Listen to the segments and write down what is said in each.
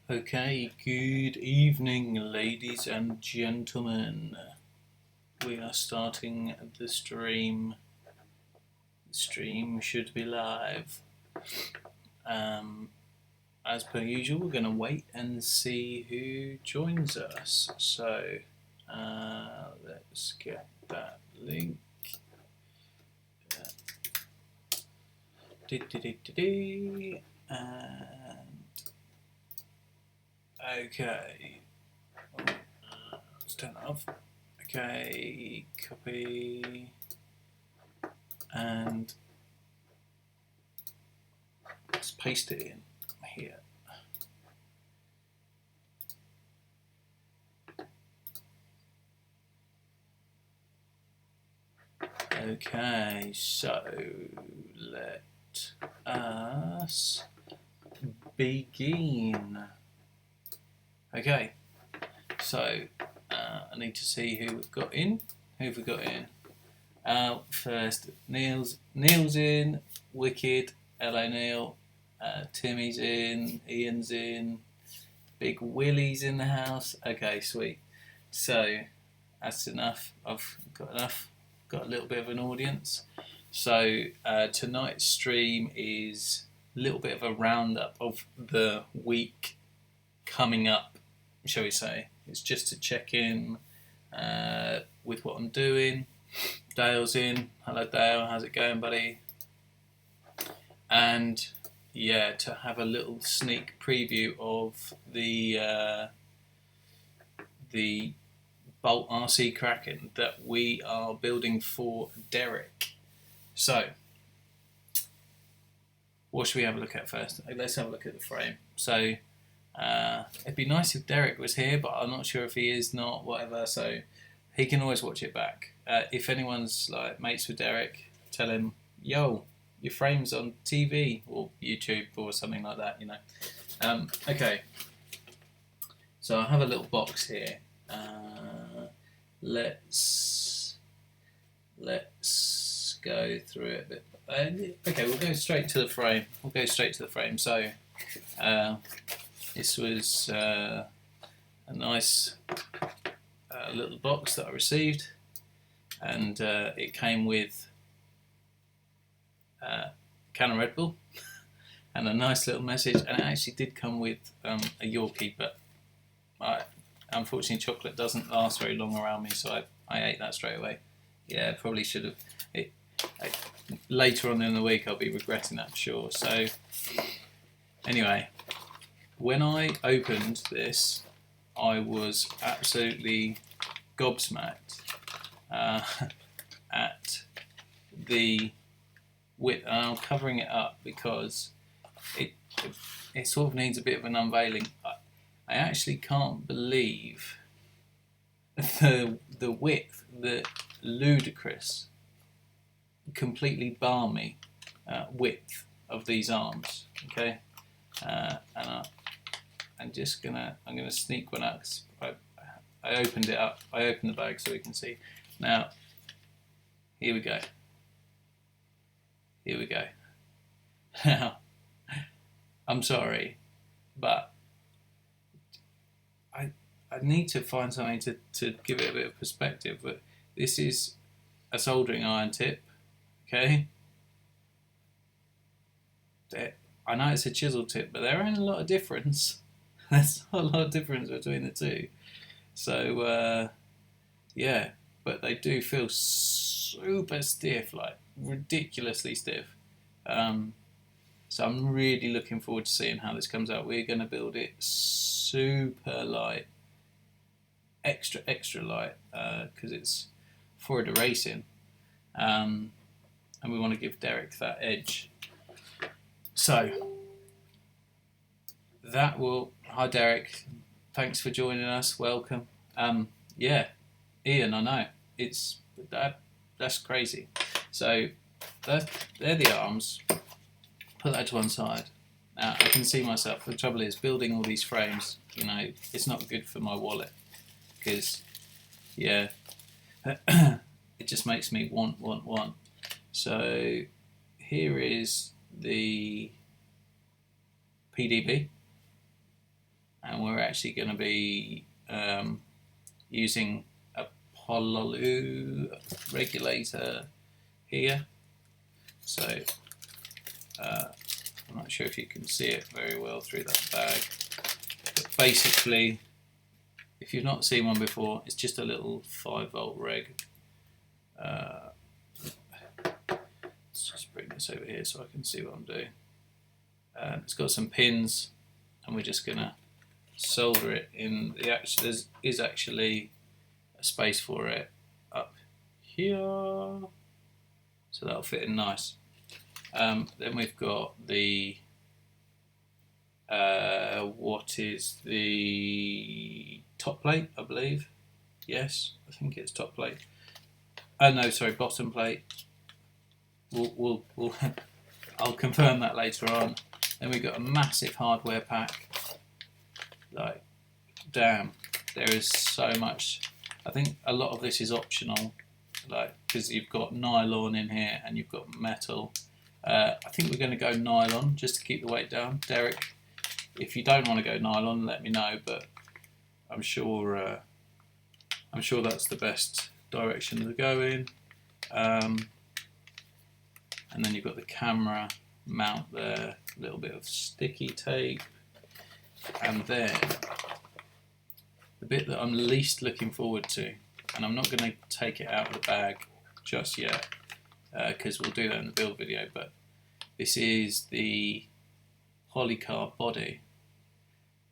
Okay, good evening, ladies and gentlemen. We are starting the stream. The stream should be live. As per usual, we're going to wait and see who joins us. So, let's get that link. Okay. Let's turn that off. Okay, copy. And let's paste it in here. Okay, so let us begin. Okay, so I need to see who we've got in. Who have we got in? First, Neil's in. Wicked. Hello, Neil. Timmy's in. Ian's in. Big Willie's in the house. Okay, sweet. So that's enough. I've got enough. Got a little bit of an audience. So tonight's stream is a little bit of a roundup of the week coming up, shall we say. It's just to check in with what I'm doing. Dale's in. Hello, Dale. How's it going, buddy? And yeah, to have a little sneak preview of the BoltRC Kraken that we are building for Derek. So, what should we have a look at first? Let's have a look at the frame. So, it'd be nice if Derek was here, but I'm not sure if he is, not, whatever. So, he can always watch it back. If anyone's like mates with Derek, tell him, yo, your frame's on TV or YouTube or something like that, you know. Okay. So, I have a little box here. Let's go through it a bit. Okay, we'll go straight to the frame. So this was a nice little box that I received, and it came with a can of Red Bull and a nice little message, and it actually did come with a Yorkie, but unfortunately chocolate doesn't last very long around me, so I ate that straight away. Yeah, probably should have. Later on in the week I'll be regretting that for sure. So anyway, when I opened this, I was absolutely gobsmacked at the width. And I'm covering it up because it sort of needs a bit of an unveiling. I actually can't believe the width, the ludicrous, completely balmy width of these arms. Okay, and I'm gonna sneak one out because I opened it up. I opened the bag so we can see. Now, here we go. Here we go. Now, I'm sorry, but I need to find something to give it a bit of perspective, but this is a soldering iron tip, okay? I know it's a chisel tip, but there ain't a lot of difference. There's not a lot of difference between the two. So, yeah, but they do feel super stiff, like ridiculously stiff. So I'm really looking forward to seeing how this comes out. We're going to build it super light. Extra light because it's for the racing, and we want to give Derek that edge. So that will. Hi Derek, thanks for joining us. Welcome. Yeah, Ian, I know it's that's crazy. So they're the arms. Put that to one side. Now I can see myself. The trouble is building all these frames. You know, it's not good for my wallet. Because, yeah, it just makes me want. So here is the PDB, and we're actually going to be using a pololu regulator here. So I'm not sure if you can see it very well through that bag, but basically, if you've not seen one before, it's just a little 5-volt reg. Let's just bring this over here so I can see what I'm doing. It's got some pins, and we're just going to solder it in. There is actually a space for it up here, so that'll fit in nice. Then we've got the what is the top plate, I believe. Yes, I think it's top plate. Oh no, sorry, bottom plate. We'll I'll confirm that later on. Then we've got a massive hardware pack. Like, damn, there is so much. I think a lot of this is optional, like, because you've got nylon in here and you've got metal. I think we're going to go nylon just to keep the weight down. Derek, if you don't want to go nylon, let me know, but I'm sure that's the best direction to go in. And then you've got the camera mount there, a little bit of sticky tape, and then the bit that I'm least looking forward to, and I'm not going to take it out of the bag just yet because we'll do that in the build video, but this is the polycarb body.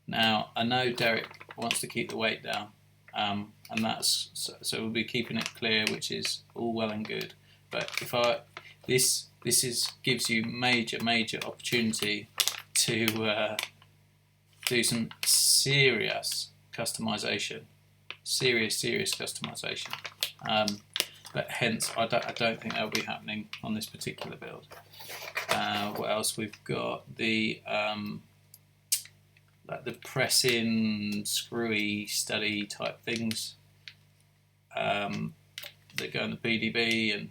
Now I know Derek wants to keep the weight down, and that's so we'll be keeping it clear, which is all well and good, but if this gives you major opportunity to do some serious customization, serious customization. But hence, I don't think that'll be happening on this particular build. What else we've got? The like the press-in, screwy, study type things that go in the PDB and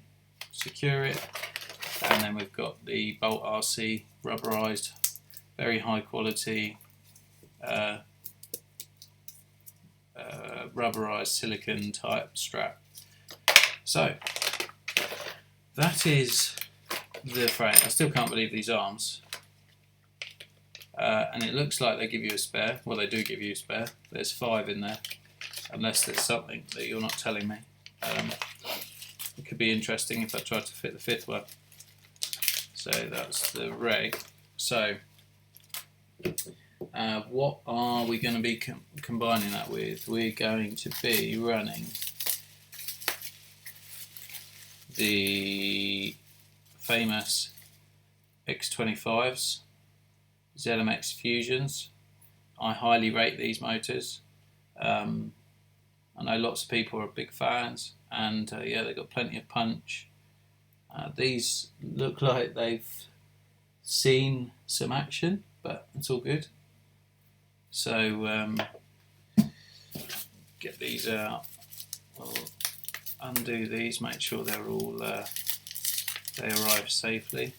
secure it. And then we've got the BoltRC rubberized, very high quality rubberized silicon type strap. So that is the frame. I still can't believe these arms. And it looks like they give you a spare. Well, they do give you a spare. There's 5 in there, unless there's something that you're not telling me. It could be interesting if I tried to fit the 5th one. So that's the reg. So what are we going to be combining that with? We're going to be running the famous X25s, ZMX Fusions. I highly rate these motors. I know lots of people are big fans, and yeah, they've got plenty of punch. These look like they've seen some action, but it's all good. So get these out. We'll undo these, make sure they're all they arrive safely.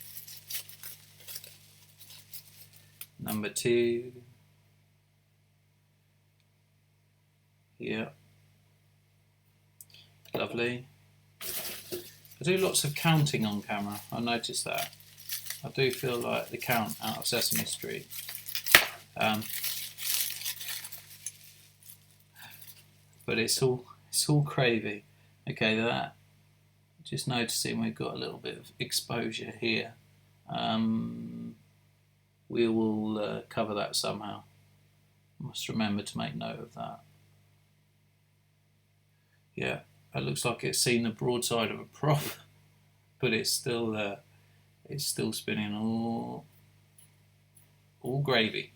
Number 2. Yeah. Lovely. I do lots of counting on camera. I noticed that. I do feel like the count out of Sesame Street. But it's all cravey. Okay, that. Just noticing we've got a little bit of exposure here. We will cover that somehow. Must remember to make note of that. Yeah, it looks like it's seen the broadside of a prop, but it's still spinning all gravy.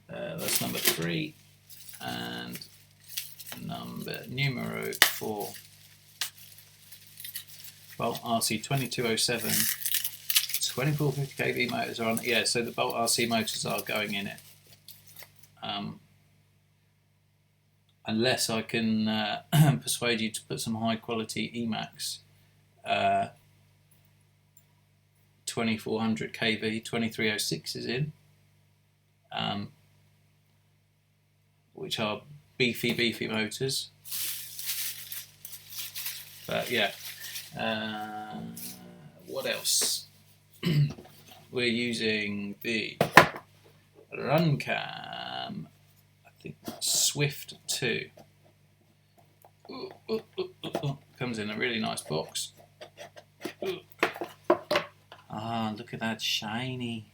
That's number 3, and numero 4. BoltRC 2207, 2450 kV motors are on. Yeah, so the BoltRC motors are going in it. Unless I can persuade you to put some high quality Emax 2400 kV 2306s in. which are beefy motors. But yeah, what else? We're using the Runcam, I think, Swift 2. Comes in a really nice box. Ah, look at that, shiny.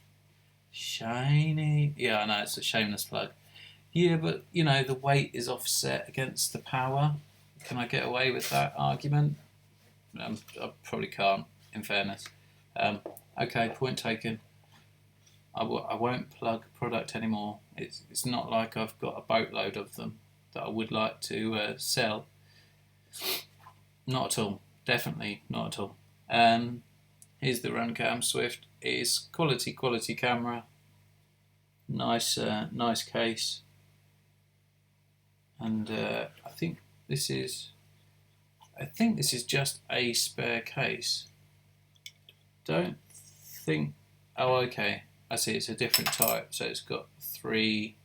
Yeah, I know, it's a shameless plug. Yeah, but you know, the weight is offset against the power. Can I get away with that argument? I probably can't, in fairness. Okay, point taken. I won't plug product anymore. It's not like I've got a boatload of them that I would like to sell. Not at all. Definitely not at all. Here's the Runcam Swift. It is quality camera. Nice case. And I think this is just a spare case. Don't think. Oh, okay. I see. It's a different type, so it's got three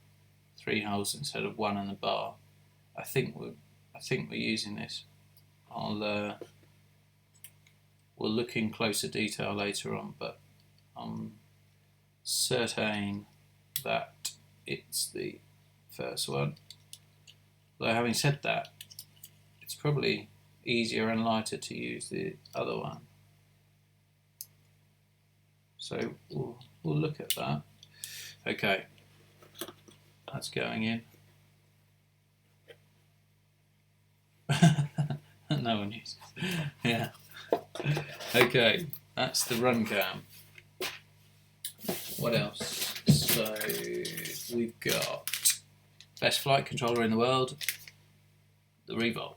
holes instead of one in the bar. I think we're using this. We'll look in closer detail later on, but I'm certain that it's the first one. Though having said that, it's probably easier and lighter to use the other one. So we'll look at that. Okay, that's going in. No one uses. Yeah. Okay, that's the Runcam. What else? So we've got best flight controller in the world, the Revolt.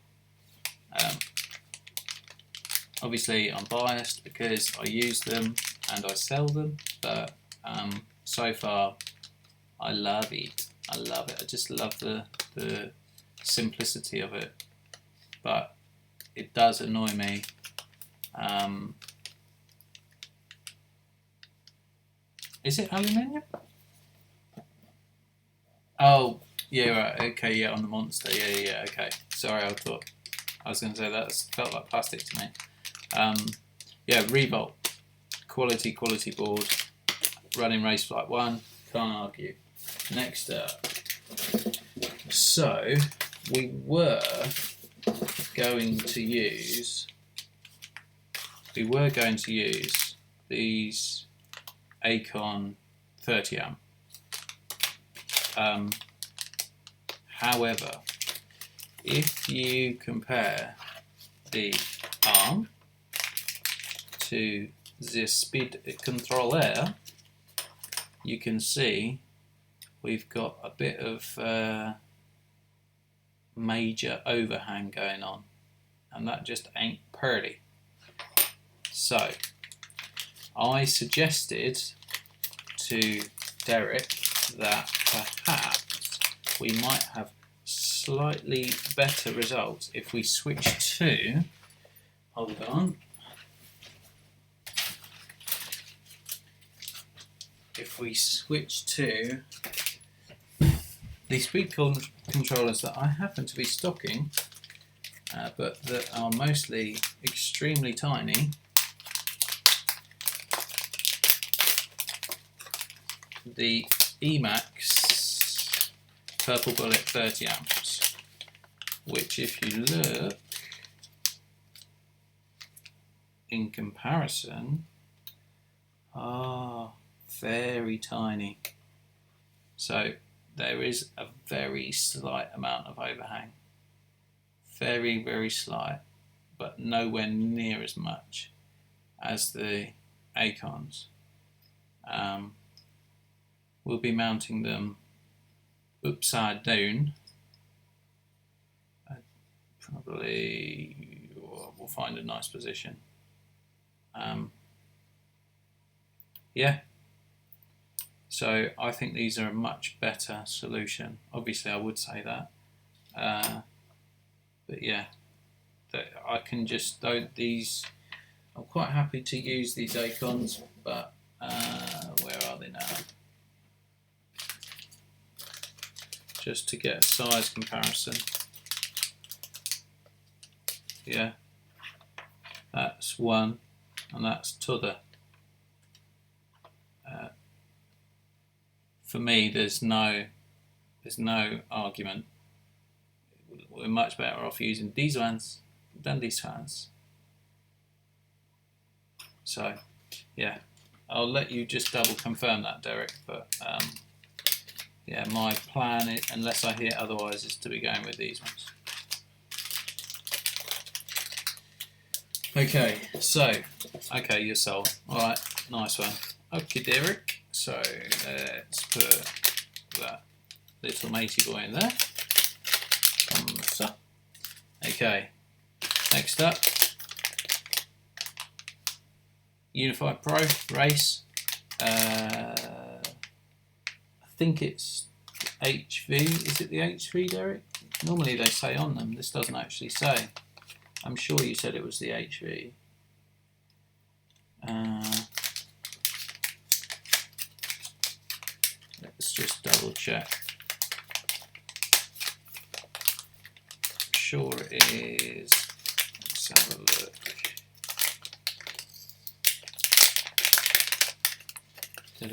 Obviously I'm biased because I use them and I sell them, but so far I love it. I just love the simplicity of it, but it does annoy me. Is it aluminium? Oh, yeah, right. Okay, yeah, on the Monster. Yeah, okay. Sorry, I was going to say that felt like plastic to me. Yeah, Revolt. Quality board. Running Race Flight 1. Can't argue. Next up. So, we were going to use these Acon 30 amp. However, if you compare the arm to the speed controller, you can see we've got a bit of major overhang going on, and that just ain't pretty. So I suggested to Derek that perhaps we might have slightly better results if we switch to, hold on, if we switch to the speed controllers that I happen to be stocking, but that are mostly extremely tiny. The Emax Purple Bullet 30 amps, which if you look in comparison are very tiny. So there is a very slight amount of overhang. Very, very slight, but nowhere near as much as the Acons. We'll be mounting them upside down. Probably we'll find a nice position. Yeah. So I think these are a much better solution. Obviously, I would say that, but yeah, I can just these. I'm quite happy to use these Acons, but where are they now? just to get a size comparison. Yeah, that's one and that's t'other. For me, there's no argument. We're much better off using these ones than these ones. So, yeah, I'll let you just double confirm that, Derek. But yeah, my plan, is, unless I hear otherwise, is to be going with these ones. Okay, so, okay, you're sold. All right, nice one. Okay, Derek. So let's put that little matey boy in there. So, okay, next up, Unified Pro race. I think it's HV. Is it the HV, Derek? Normally they say on them. This doesn't actually say. I'm sure you said it was the HV. Let's just double check. Sure it is. Let's have a look. It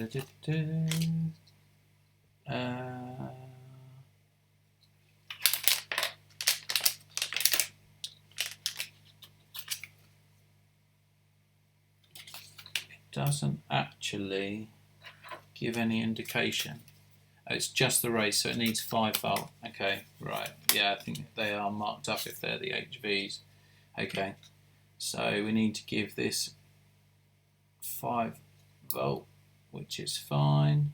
doesn't actually give any indication. Oh, it's just the race, so it needs 5 volt. Okay, right. Yeah, I think they are marked up if they're the HVs. Okay, so we need to give this 5 volt, which is fine.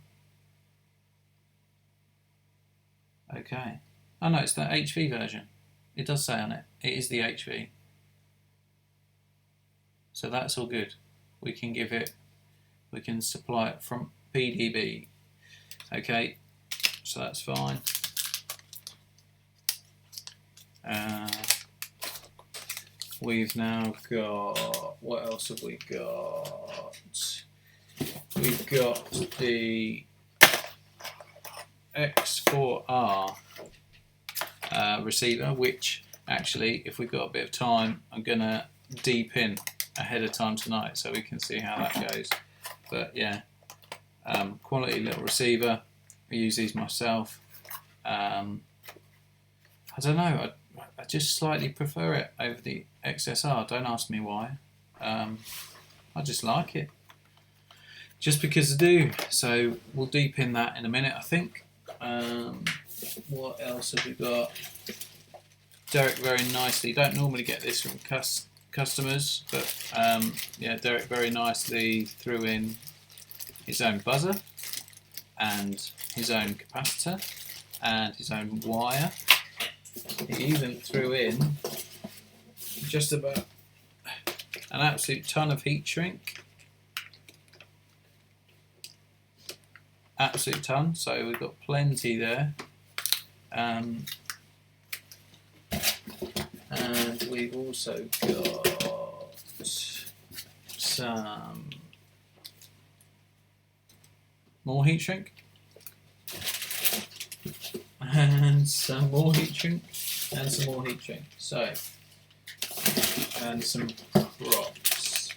Okay. Oh no, it's the HV version. It does say on it. It is the HV. So that's all good. We can give it, we can supply it from PDB. Okay, so that's fine. We've now got, what else have we got? We've got the X4R receiver, which actually, if we've got a bit of time, I'm going to deep in ahead of time tonight so we can see how that goes. But yeah, quality little receiver. I use these myself. I don't know, I just slightly prefer it over the XSR. Don't ask me why. I just like it. Just because I do. So we'll deep in that in a minute, I think. What else have we got? Derek very nicely. Don't normally get this from customers, but yeah, Derek very nicely threw in his own buzzer and his own capacitor and his own wire. He even threw in just about an absolute ton of heat shrink. Absolute ton, so we've got plenty there. And we've also got some more heat shrink. And some more heat shrink. And some more heat shrink. So, and some props.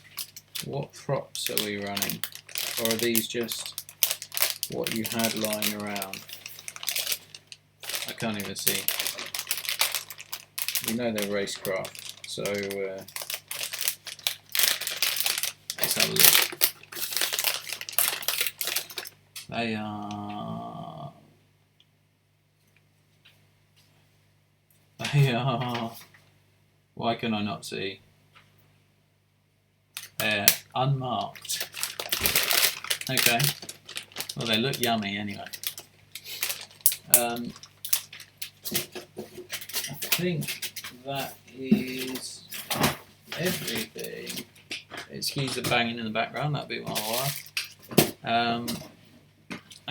What props are we running? Or are these just what you had lying around? I can't even see. You know they're racecraft, so let's have a look. They are. Why can I not see? They're unmarked. Okay. Well, they look yummy anyway. I think that is everything. Excuse the banging in the background, that'd be my wife.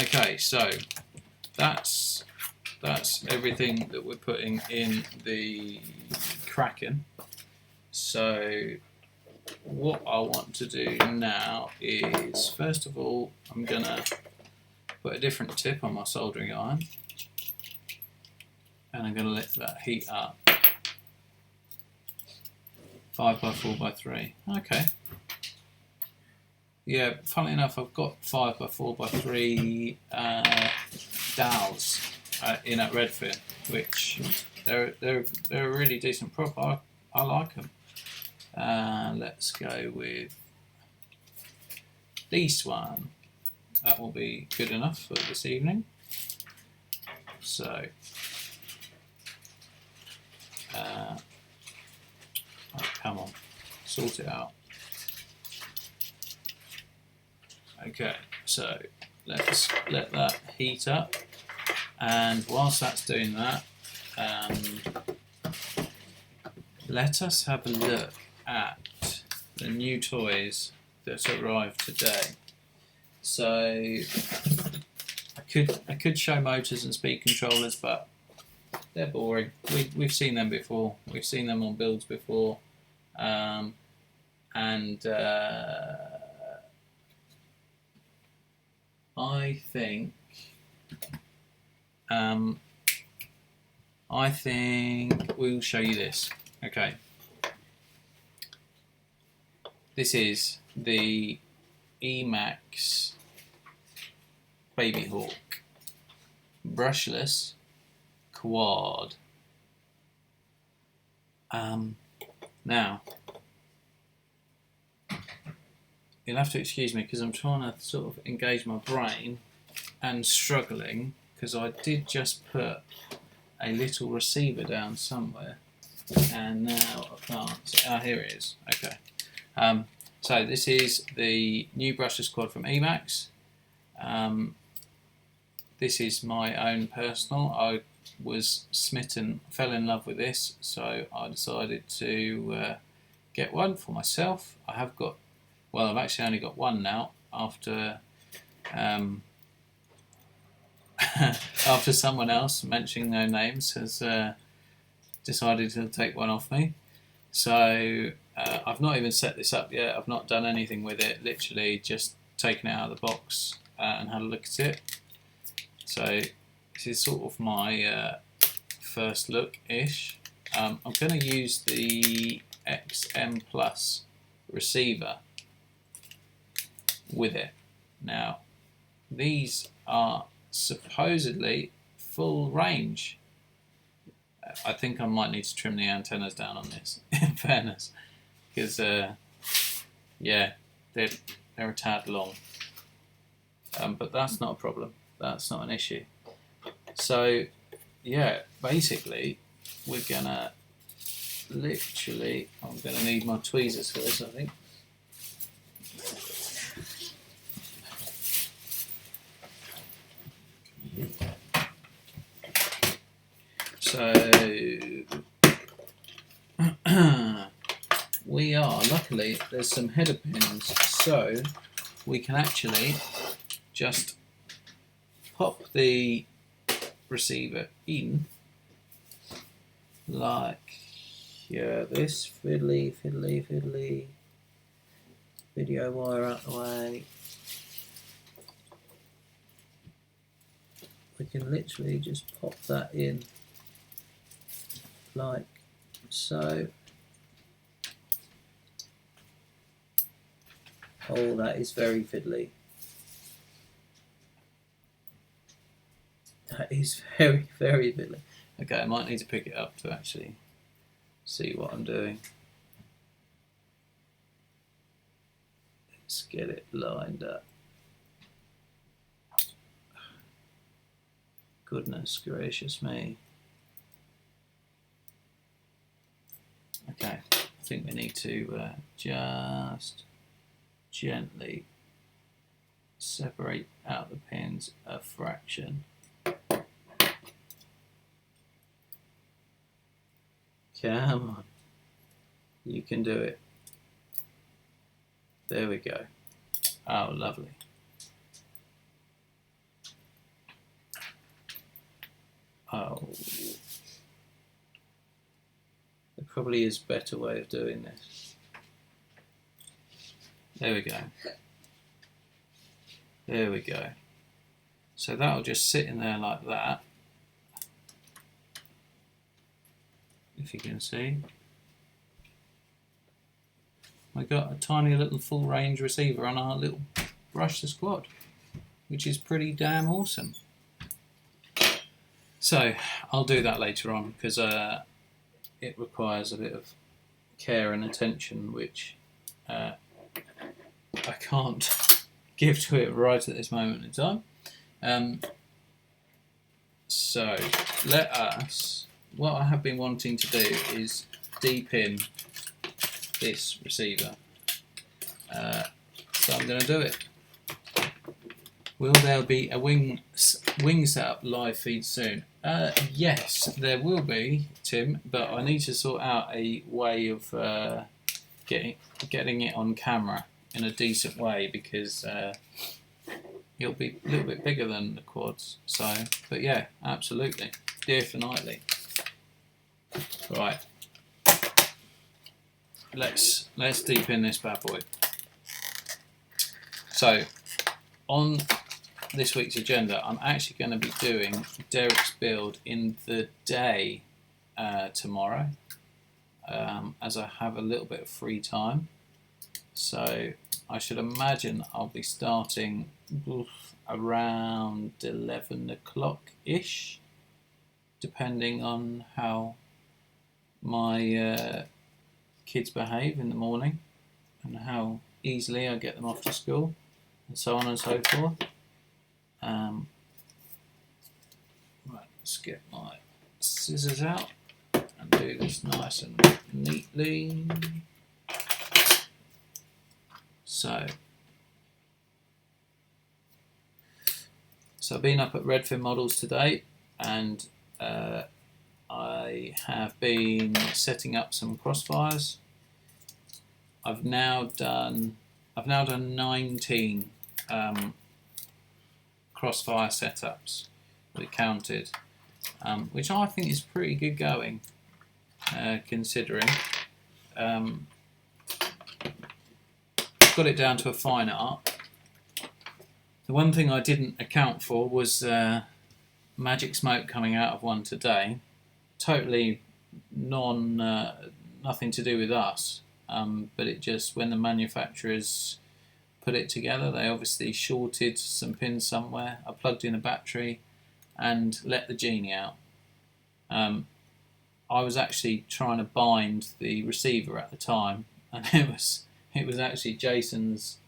Okay, so that's everything that we're putting in the Kraken. So what I want to do now is, first of all, I'm gonna put a different tip on my soldering iron. and I'm going to let that heat up. 5x4x3. Okay. Yeah, funnily enough, I've got 5x4x3 dowels in at Redfin, which they're a really decent prop. I like them. Let's go with this one. That will be good enough for this evening. So, oh, come on, sort it out. Okay, so let's let that heat up, and whilst that's doing that, let us have a look at the new toys that arrived today. So I could show motors and speed controllers, but they're boring. We've seen them before. We've seen them on builds before, and I think we'll show you this. Okay, this is the Emax Baby Hawk brushless quad. Now you'll have to excuse me because I'm trying to sort of engage my brain and struggling, because I did just put a little receiver down somewhere and now I can't. Ah, here it is. Okay. So this is the new brushless quad from Emax. This is my own personal. I was smitten, fell in love with this, so I decided to get one for myself. I have got, well, I've actually only got one now after after someone else, mentioning no names, has decided to take one off me. So I've not even set this up yet. I've not done anything with it. Literally just taken it out of the box and had a look at it. So this is sort of my first look-ish. I'm going to use the XM Plus receiver with it. Now, these are supposedly full range. I think I might need to trim the antennas down on this, in fairness, because yeah, they're a tad long. But that's not a problem. That's not an issue. So yeah, basically we're gonna literally, I'm gonna need my tweezers for this, I think. So we are, luckily there's some header pins, so we can actually just pop the receiver in like this, fiddly, video wire out the way. We can literally just pop that in like so. Oh, that is very fiddly. That is very fiddly. Okay, I might need to pick it up to actually see what I'm doing. Let's get it lined up. Goodness gracious me. Okay, I think we need to just gently separate out the pins a fraction. Come on, you can do it. There we go. Oh, lovely. Oh, there probably is a better way of doing this. There we go. There we go. So that'll just sit in there like that. if you can see. I got a tiny little full range receiver on our little Brushless quad, which is pretty damn awesome. So I'll do that later on because it requires a bit of care and attention, which I can't give to it right at this moment in time. So let us, what I have been wanting to do is deep in this receiver. So I'm going to do it. Will there be a wing setup live feed soon? Yes, there will be, Tim, but I need to sort out a way of getting it on camera in a decent way, because it'll be a little bit bigger than the quads. So, but yeah, absolutely, definitely. Right, let's deep in this bad boy. So on this week's agenda, I'm actually going to be doing Derek's build in the day tomorrow, as I have a little bit of free time. So I should imagine I'll be starting around 11 o'clock ish, depending on how my kids behave in the morning and how easily I get them off to school, and so on and so forth. Right, let's get my scissors out and do this nice and neatly. So I've been up at Redfin Models today, and I have been setting up some crossfires. I've now done 19 crossfire setups, we counted, which I think is pretty good going, considering. Got it down to a fine art. The one thing I didn't account for was magic smoke coming out of one today. Totally nothing to do with us, but it just, when the manufacturers put it together, they obviously shorted some pins somewhere. I plugged in a battery and let the genie out. I was actually trying to bind the receiver at the time, and it was actually Jason's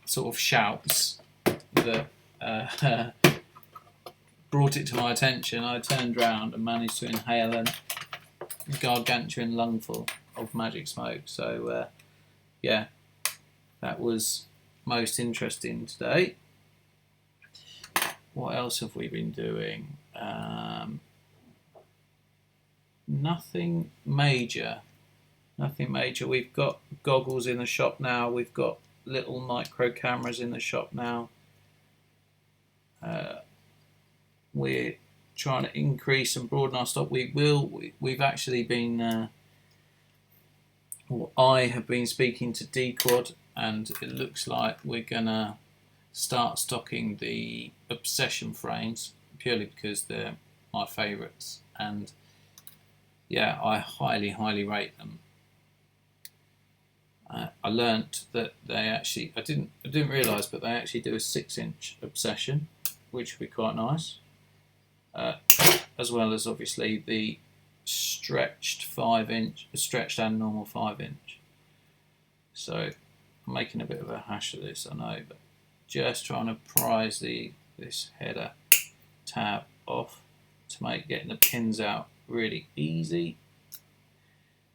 sort of shouts that brought it to my attention. I turned round and managed to inhale a gargantuan lungful of magic smoke. So yeah, that was most interesting today. What else have we been doing? Nothing major. Nothing major. We've got goggles in the shop now. We've got little micro cameras in the shop now. We're trying to increase and broaden our stock. We've actually been. I have been speaking to D-Quad, and it looks like we're gonna start stocking the Obsession frames, purely because they're my favourites, and yeah, I highly rate them. I learnt that they actually, I didn't realise, but they actually do a 6-inch Obsession, which would be quite nice, as well as obviously the stretched 5-inch, stretched and normal 5-inch. So I'm making a bit of a hash of this, I know, but just trying to prise this header tab off to make getting the pins out really easy.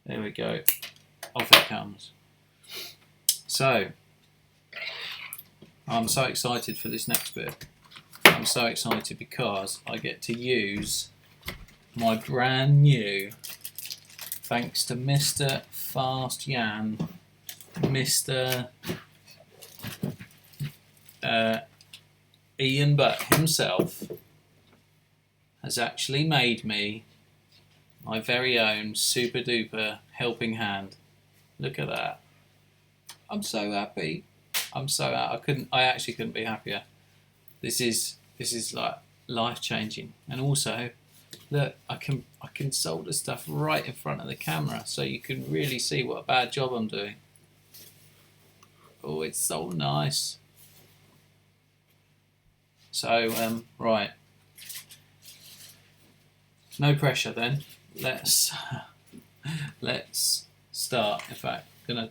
There we go, off it comes. So I'm so excited for this next bit. I'm so excited because I get to use my brand new, thanks to Mr. Fast Yan, Mr. Ian Butt himself has actually made me my very own super duper helping hand. Look at that. I'm so happy. I actually couldn't be happier. This is like life changing, and also Look, I can solder stuff right in front of the camera, so you can really see what a bad job I'm doing. Oh, it's so nice. So right, no pressure then. Let's start. In fact, I'm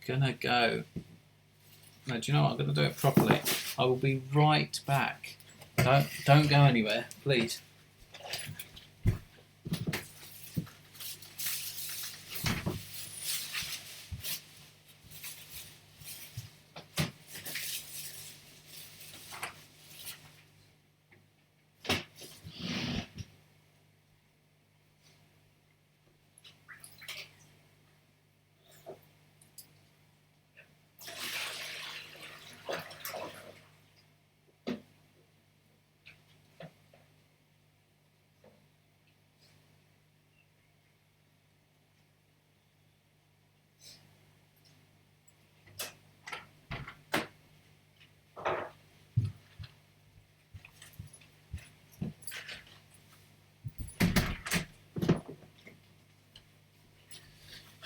gonna go. No, do you know what? I'm gonna do it properly. I will be right back. Don't go anywhere, please.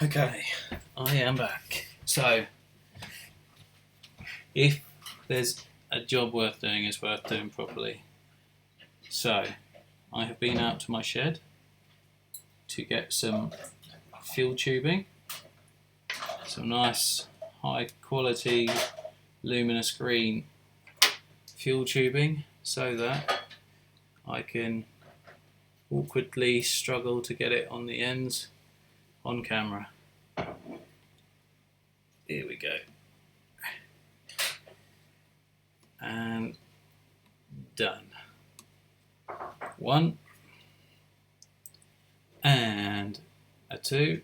Okay, I am back. So, if there's a job worth doing, it's worth doing properly. So, I have been out to my shed to get some fuel tubing, some nice high quality luminous green fuel tubing, so that I can awkwardly struggle to get it on the ends on camera. Here we go. And done. One. And a two.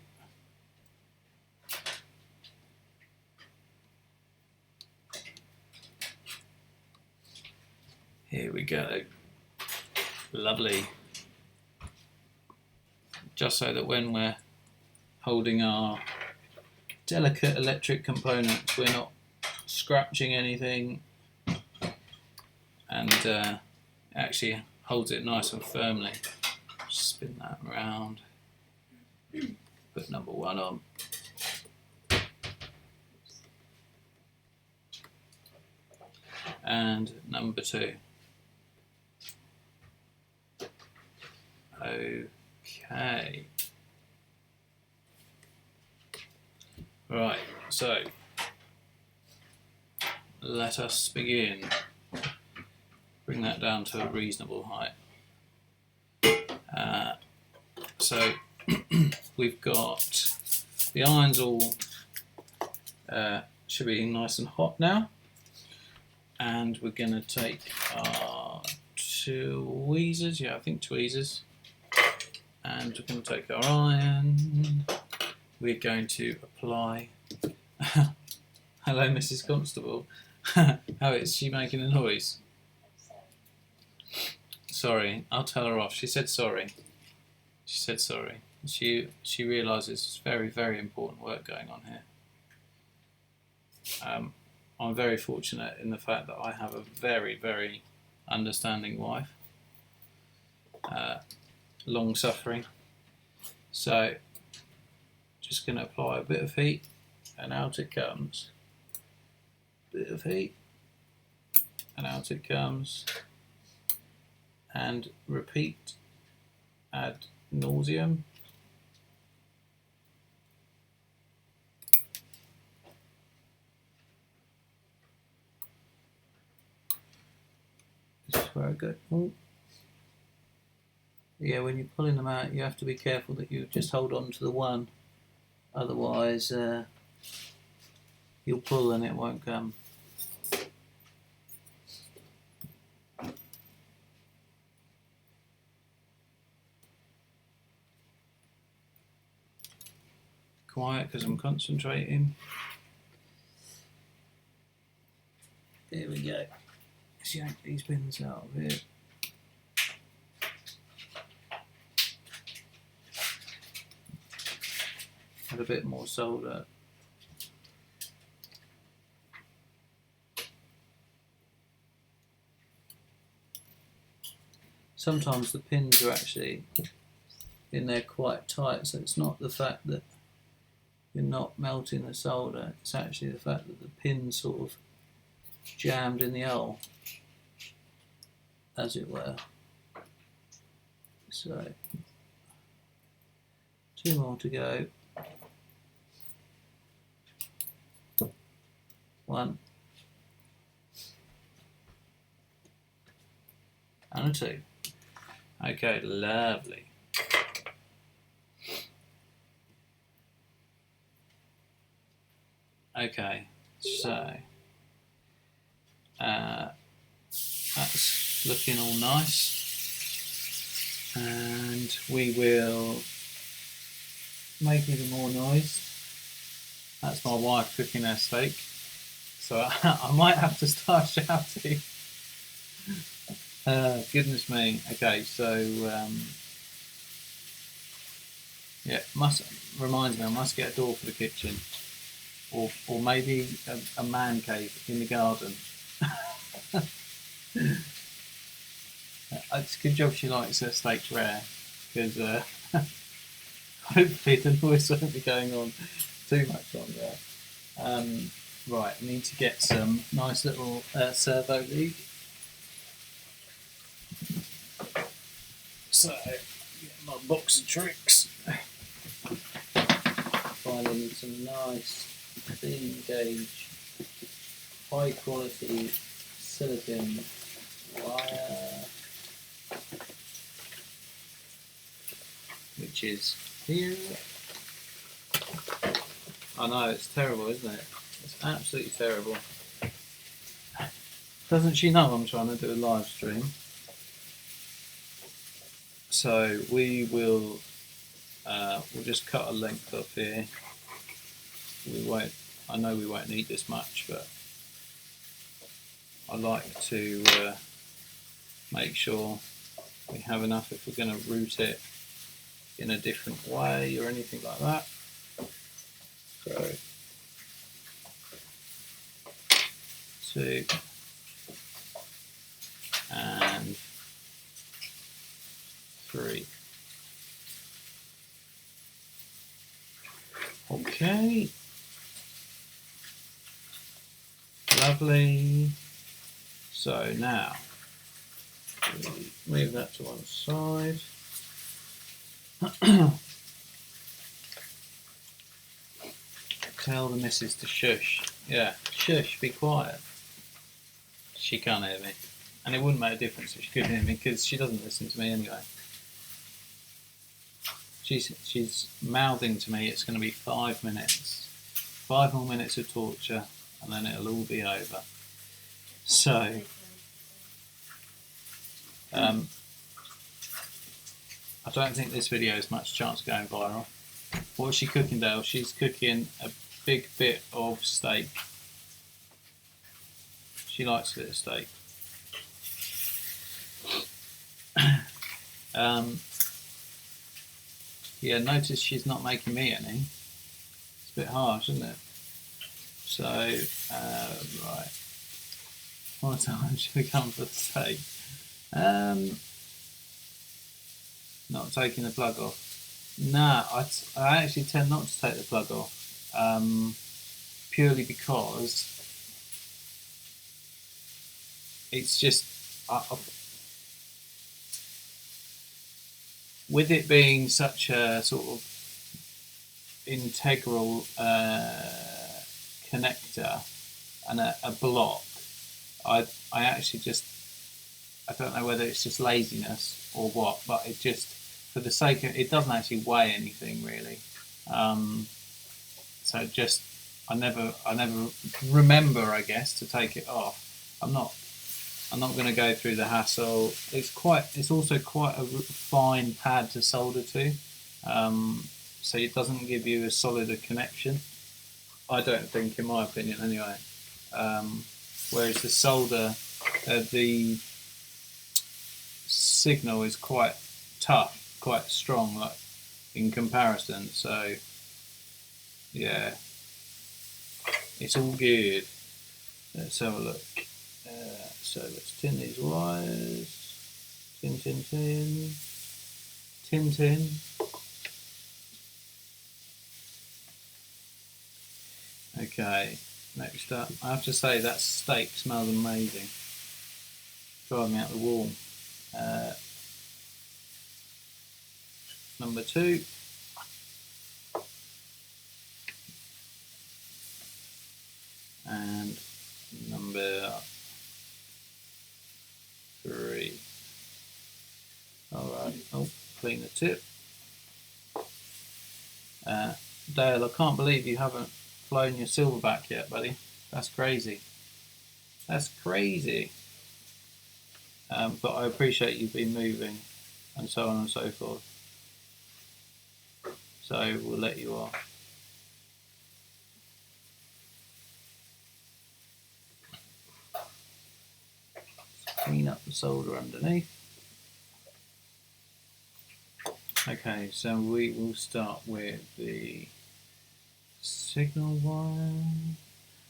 Here we go. Lovely. Just so that when we're holding our delicate electric components, we're not scratching anything, and it actually holds it nice and firmly. Spin that around. Put number one on. And number two. Okay. Right, so let us begin. Bring that down to a reasonable height. So we've got the irons all should be nice and hot now, and we're going to take our tweezers, I think tweezers, and we're going to take our iron. We're going to apply. Hello, Mrs. Constable. How is she making a noise? Sorry, I'll tell her off. She said sorry. She said sorry. She realises it's very, very important work going on here. I'm very fortunate in the fact that I have a very, very understanding wife. Long suffering. So, just going to apply a bit of heat, and out it comes. Bit of heat, and out it comes. And repeat ad nauseum. This is where I go. Oh. Yeah, when you're pulling them out, you have to be careful that you just hold on to the one. Otherwise, you'll pull and it won't come. Quiet, because I'm concentrating. There we go. Let's yank these pins out of here. Add a bit more solder. sometimes the pins are actually in there quite tight, so it's not the fact that you're not melting the solder, it's actually the fact that the pin's sort of jammed in the hole, as it were. So 2 more to go. 1 and a 2. Okay, lovely. Okay, so that's looking all nice, and we will make even more noise. That's my wife cooking her steak, so I might have to start shouting. Goodness me. Okay, so yeah, reminds me I must get a door for the kitchen, or maybe a man cave in the garden. It's a good job she likes her steak rare, because hopefully the noise won't be going on too much longer. Right, I need to get some nice little servo lead. So, get my box of tricks. Finding some nice thin gauge, high quality silicon wire, which is here. I know, it's terrible, isn't it? It's absolutely terrible. Doesn't she know I'm trying to do a live stream? So we will we'll just cut a length off here. I know we won't need this much, but I like to make sure we have enough if we're going to route it in a different way or anything like that. So 2 and 3. Okay, lovely. So now move that to one side. Tell the missus to shush. Yeah, shush, be quiet. She can't hear me, and it wouldn't make a difference if she could hear me, because she doesn't listen to me anyway. She's mouthing to me it's going to be 5 minutes. 5 more minutes of torture, and then it'll all be over. So, I don't think this video has much chance of going viral. What's she cooking, Dale? She's cooking a big bit of steak. She likes a bit of steak. Yeah, notice she's not making me any. It's a bit harsh, isn't it? So, right. What time should we come for the steak? Not taking the plug off. Nah, I actually tend not to take the plug off. Purely because it's just... with it being such a sort of integral connector and a block, I actually just, I don't know whether it's just laziness or what, but it just, for the sake of, it doesn't actually weigh anything really. So just, I never remember, I guess, to take it off. I'm not going to go through the hassle. It's also quite a fine pad to solder to, so it doesn't give you as solid a connection. I don't think, in my opinion, anyway. Whereas the solder, the signal is quite tough, quite strong, like in comparison. So yeah, it's all good. Let's have a look. So let's tin these wires. Tin, tin, tin. Tin, tin. Okay, next up, I have to say that steak smells amazing. Driving me out the wall. Number 2. And number 3. Alright, oh, clean the tip. Dale, I can't believe you haven't flown your silverback yet, buddy. That's crazy. That's crazy. But I appreciate you've been moving and so on and so forth. So we'll let you off. Clean up the solder underneath. Okay, so we will start with the signal wire.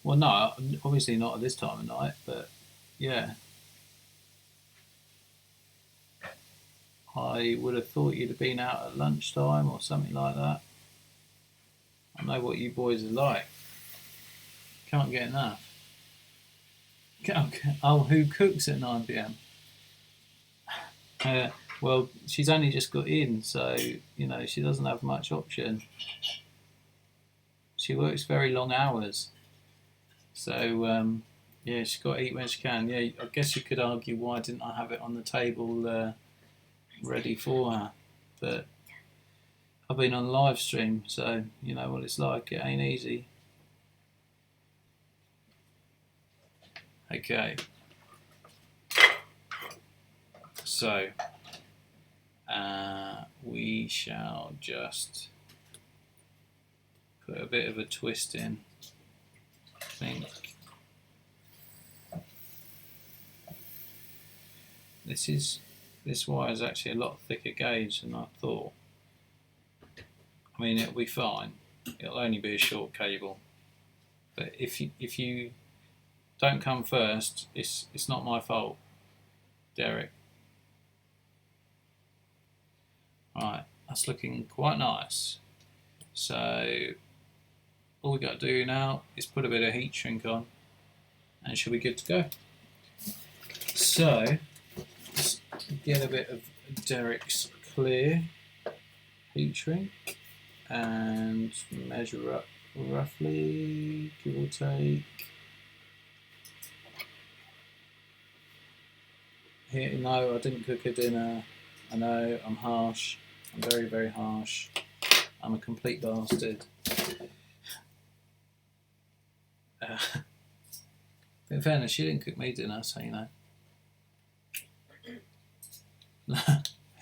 Well, no, obviously not at this time of night, but yeah. I would have thought you'd have been out at lunchtime or something like that. I know what you boys are like. Can't get enough. Oh, who cooks at 9 PM? Well, she's only just got in, so, you know, she doesn't have much option. She works very long hours. So, yeah, she's got to eat when she can. Yeah, I guess you could argue, why didn't I have it on the table ready for her? But I've been on live stream, so you know what it's like. It ain't easy. Okay. So, we shall just put a bit of a twist in, I think. This wire is actually a lot thicker gauge than I thought. I mean, it'll be fine. It'll only be a short cable. But if you don't come first, it's not my fault, Derek. Right, that's looking quite nice. So all we got to do now is put a bit of heat shrink on, and it should be good to go. So let's get a bit of Derek's clear heat shrink and measure up roughly, give or take. Here, no, I didn't cook a dinner. I know, I'm harsh. I'm very, very harsh. I'm a complete bastard. In fairness, she didn't cook me dinner, so you know.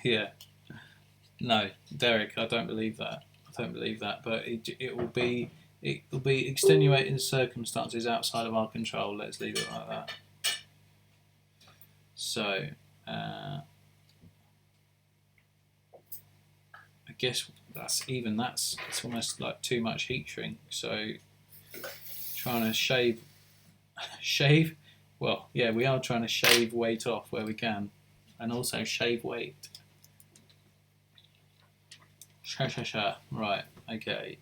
Yeah. No, Derek, I don't believe that. I don't believe that. But it will be extenuating circumstances outside of our control. Let's leave it like that. So, I guess it's almost like too much heat shrink. So, trying to shave. Well, yeah, we are trying to shave weight off where we can, and also shave weight. Right, okay.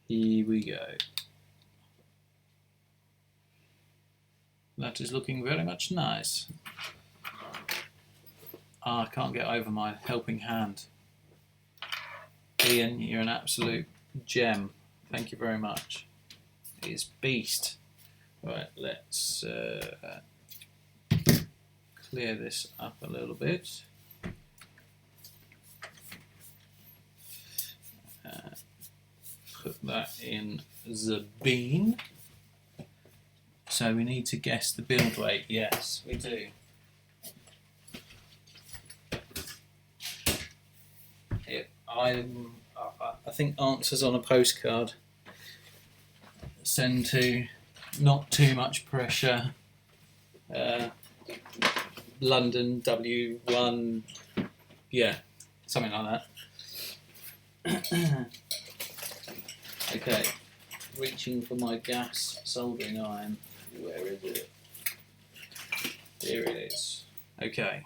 Here we go. That is looking very much nice. I can't get over my helping hand. Ian, you're an absolute gem. Thank you very much. It is beast. Right, let's clear this up a little bit. Put that in the bin. So we need to guess the build weight. Yes, we do. I think answers on a postcard. Send to not too much pressure. London W1. Yeah, something like that. Okay, reaching for my gas soldering iron. Where is it? Here it is. Okay.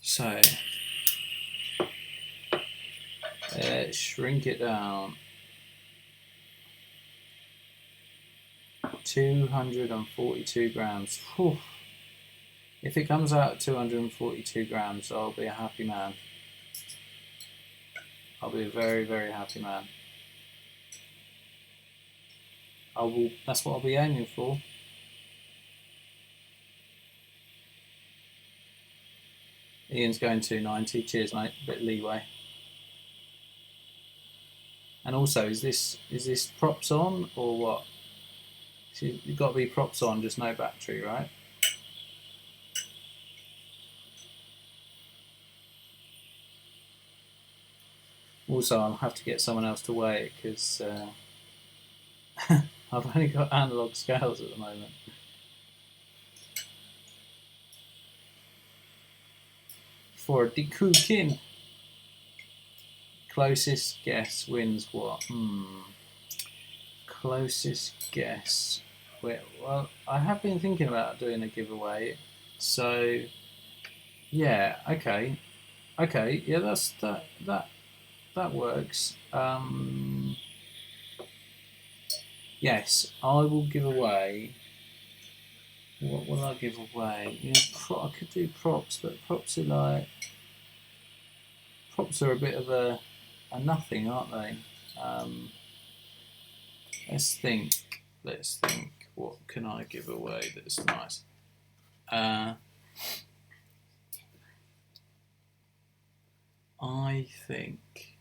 So let's shrink it down. 242 grams. Whew. If it comes out at 242 grams, I'll be a happy man. I'll be a very, very happy man. That's what I'll be aiming for. Ian's going 290. Cheers, mate. A bit of leeway. And also, is this props on or what? So you've got to be props on, just no battery, right? Also, I'll have to get someone else to weigh it because I've only got analog scales at the moment. For the cooking. Closest guess wins what? Closest guess. Well, I have been thinking about doing a giveaway. So, yeah, okay. Okay, yeah, that works. Yes, I will give away. What will I give away? You know, I could do props, but props are a bit of a nothing, aren't they? Let's think. What can I give away that's nice? I think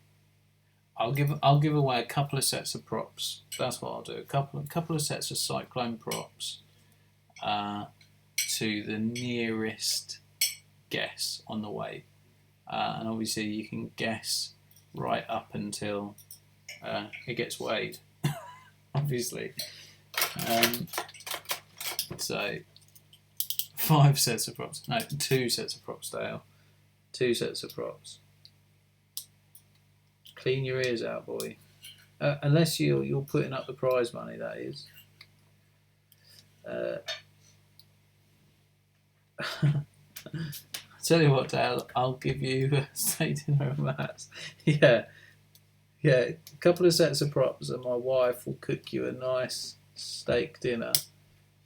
I'll give away a couple of sets of props. That's what I'll do. A couple of sets of cyclone props to the nearest guess on the weight, and obviously you can guess right up until it gets weighed. Obviously, so 5 sets of props. No, 2 sets of props, Dale. 2 sets of props. Clean your ears out, boy. Unless you're putting up the prize money, that is. Tell you what, Dale, I'll give you a steak dinner and mass. Yeah, a couple of sets of props, and my wife will cook you a nice steak dinner.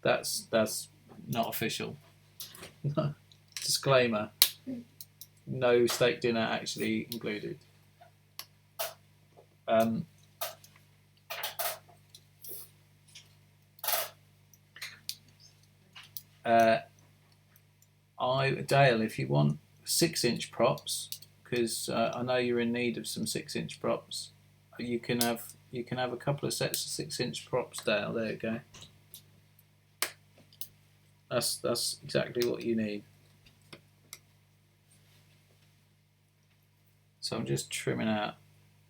That's not official. Disclaimer: no steak dinner actually included. Dale, if you want 6-inch props, because I know you're in need of some 6-inch props, you can have a couple of sets of 6-inch props, Dale. There you go. That's exactly what you need. So I'm just trimming out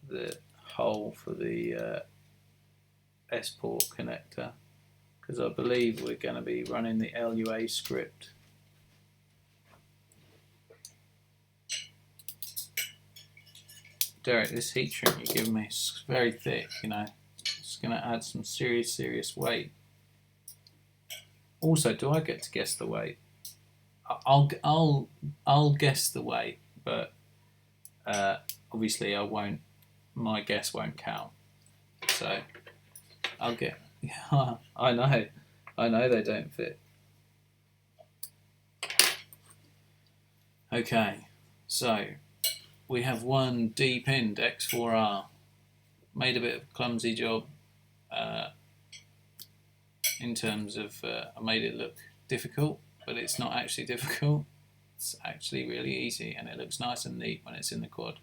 the hole for the S-port connector, because I believe we're going to be running the LUA script. Derek, this heat shrink you're giving me is very thick, you know. It's going to add some serious weight. Also, do I get to guess the weight? I'll guess the weight, but obviously I won't. My guess won't count. So I'll get. I know they don't fit. Okay, so we have one D-pinned X4R. Made a bit of a clumsy job in terms of I made it look difficult, but it's not actually difficult. It's actually really easy, and it looks nice and neat when it's in the quad.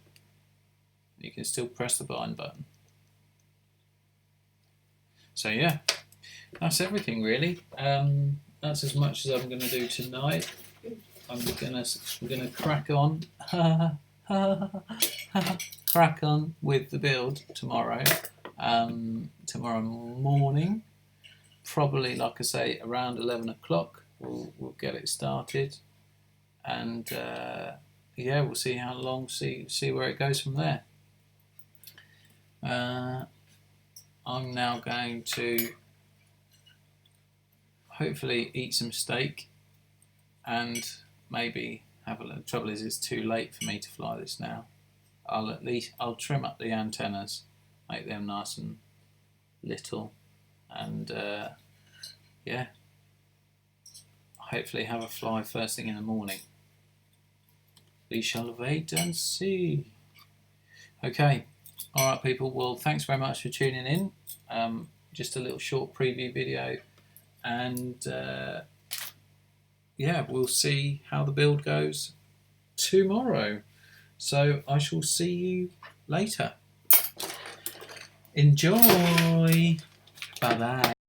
You can still press the bind button. So yeah, that's everything really. That's as much as I'm going to do tonight. We're gonna crack on. Crack on with the build tomorrow. Tomorrow morning, probably, like I say, around 11 o'clock. We'll get it started, and yeah, we'll see how long. See where it goes from there. I'm now going to hopefully eat some steak and maybe have a look. The trouble is it's too late for me to fly this now. I'll trim up the antennas, make them nice and little, and yeah, hopefully have a fly first thing in the morning. We shall wait and see. Okay, alright people, well thanks very much for tuning in. Just a little short preview video, and yeah, we'll see how the build goes tomorrow. So I shall see you later. Enjoy. Bye bye.